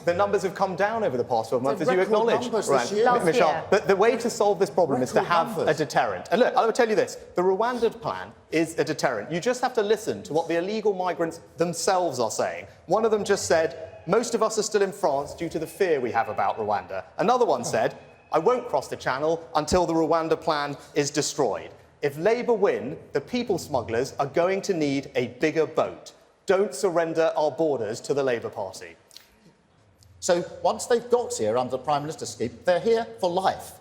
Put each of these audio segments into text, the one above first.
The numbers have come down over the past 12 months, as you acknowledge, Michelle. But the way to solve this problem is to have a deterrent. And look, I will tell you this. The Rwanda plan is a deterrent. You just have to listen to what the illegal migrants themselves are saying. One of them just said, most of us are still in France due to the fear we have about Rwanda. Another one said, I won't cross the channel until the Rwanda plan is destroyed. If Labour win, the people smugglers are going to need a bigger boat. Don't surrender our borders to the Labour Party. So once they've got here under the Prime Minister's scheme, they're here for life.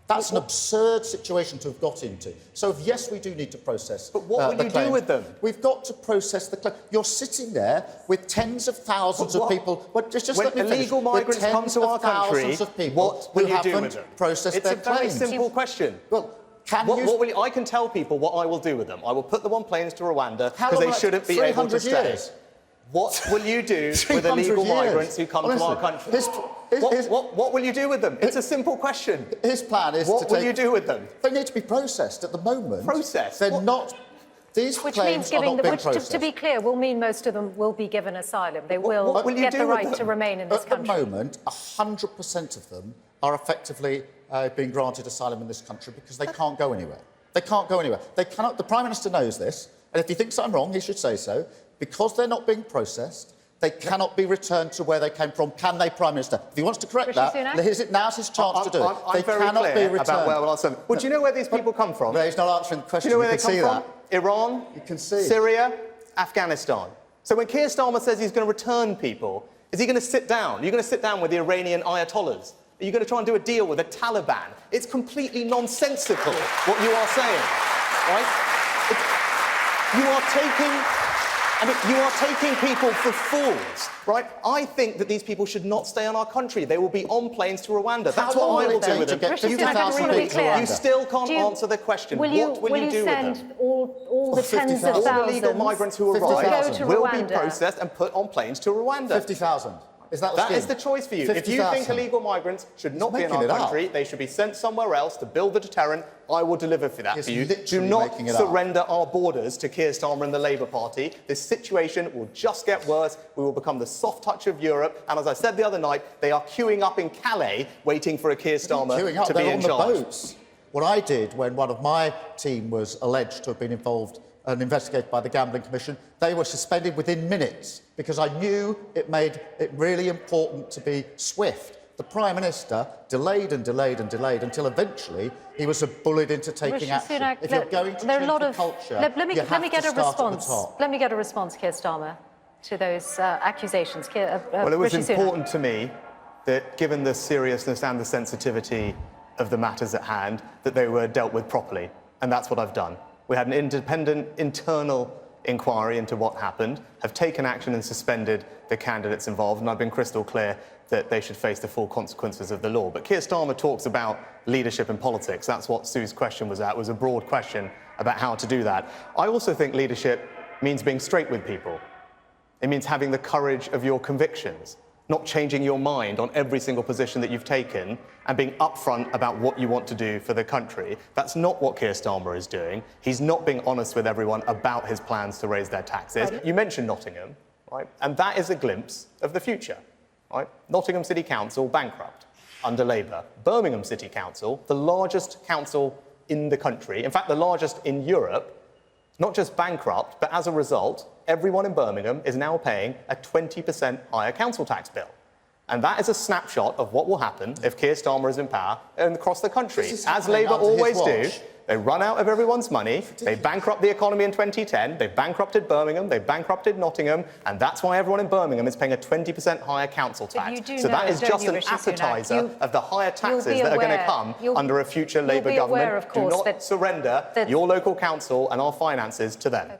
That's an absurd situation to have got into. So, yes, we do need to process But what will you do with them? We've got to process the claim. You're sitting there with tens of thousands of people. But just when let me finish. illegal migrants come to our country, what will you do with them? Processed their claims. It's a very simple question. Well, I can tell people what I will do with them. I will put them on planes to Rwanda because they shouldn't be able to stay. What will you do with illegal migrants who come to our country? What will you do with them? It's a simple question. His plan is What will you do with them? They need to be processed at the moment. Processed? They're not... These claims are not being processed. To be clear, will mean most of them will be given asylum. They will get the right to remain in this country. At the moment, 100% of them are effectively being granted asylum in this country because they can't go anywhere. They can't go anywhere. They cannot... The Prime Minister knows this, and if he thinks I'm wrong, he should say so. Because they're not being processed, they cannot be returned to where they came from. Can they, Prime Minister? If he wants to correct that, now's his chance to do it. They cannot be returned. About where we'll answer. Well, do you know where these people come from? No, he's not answering the question. Do you know where they come from? Iran, you can see. Syria, Afghanistan. So when Keir Starmer says he's going to return people, is he going to sit down? Are you going to sit down with the Iranian Ayatollahs? Are you going to try and do a deal with the Taliban? It's completely nonsensical what you are saying, right? You are taking people for fools, right? I think that these people should not stay in our country. They will be on planes to Rwanda. That's what I will do with them. You still can't answer the question. What will you do with them? Send all the tens of thousands? All the illegal migrants who arrive will be processed and put on planes to Rwanda. 50,000. Is that the scheme? That is the choice for you. If you think illegal migrants should not be in our country, they should be sent somewhere else to build the deterrent, I will deliver for that for you. Do not surrender our borders to Keir Starmer and the Labour Party. This situation will just get worse. We will become the soft touch of Europe. And as I said the other night, they are queuing up in Calais waiting for a Keir Starmer to be in charge. Boats. What I did when one of my team was alleged to have been involved and investigated by the Gambling Commission, they were suspended within minutes because I knew it made it really important to be swift. The Prime Minister delayed and delayed and delayed until eventually he was bullied into taking action. Sunak, if you're going to change the culture, let me get a response. Top. Let me get a response, Keir Starmer, to those accusations. Well, it was Rishi important Sunak. to me that, given the seriousness and the sensitivity of the matters at hand, that they were dealt with properly, and that's what I've done. We had an independent internal inquiry into what happened, have taken action and suspended the candidates involved, and I've been crystal clear that they should face the full consequences of the law. But Keir Starmer talks about leadership in politics. That's what Sue's question was at, was a broad question about how to do that. I also think leadership means being straight with people. It means having the courage of your convictions, not changing your mind on every single position that you've taken and being upfront about what you want to do for the country. That's not what Keir Starmer is doing. He's not being honest with everyone about his plans to raise their taxes. You mentioned Nottingham, right? And that is a glimpse of the future, right? Nottingham City Council, bankrupt under Labour. Birmingham City Council, the largest council in the country, in fact, the largest in Europe, not just bankrupt, but as a result, everyone in Birmingham is now paying a 20% higher council tax bill. And that is a snapshot of what will happen if Keir Starmer is in power and across the country. As Labour always do, they run out of everyone's money, they bankrupt the economy in 2010, they bankrupted Birmingham, they bankrupted Nottingham, and that's why everyone in Birmingham is paying a 20% higher council tax. So that is just an appetizer of the higher taxes that are going to come under a future Labour government. Do not surrender your local council and our finances to them.